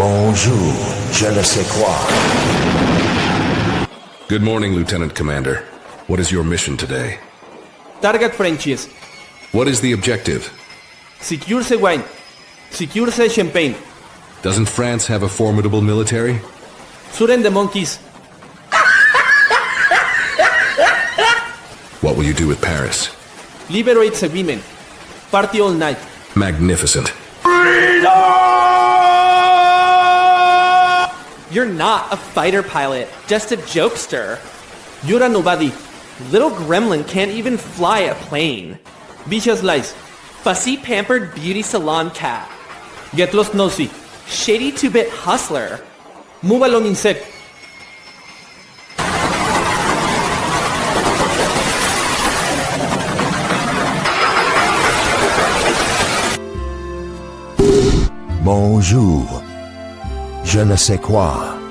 Bonjour, je ne sais quoi. Good morning, Lieutenant Commander. What is your mission today? Target Frenchies. What is the objective? Secure wine. Secure champagne. Doesn't France have a formidable military? Suren the monkeys. What will you do with Paris? Liberate the women. Party all night. Magnificent. You're not a fighter pilot, just a jokester. You're a nobody. Little gremlin can't even fly a plane. Vicious lies. Fussy pampered beauty salon cat. Get lost nosy. Shady 2-bit hustler. Move along insect. Bonjour, je ne sais quoi.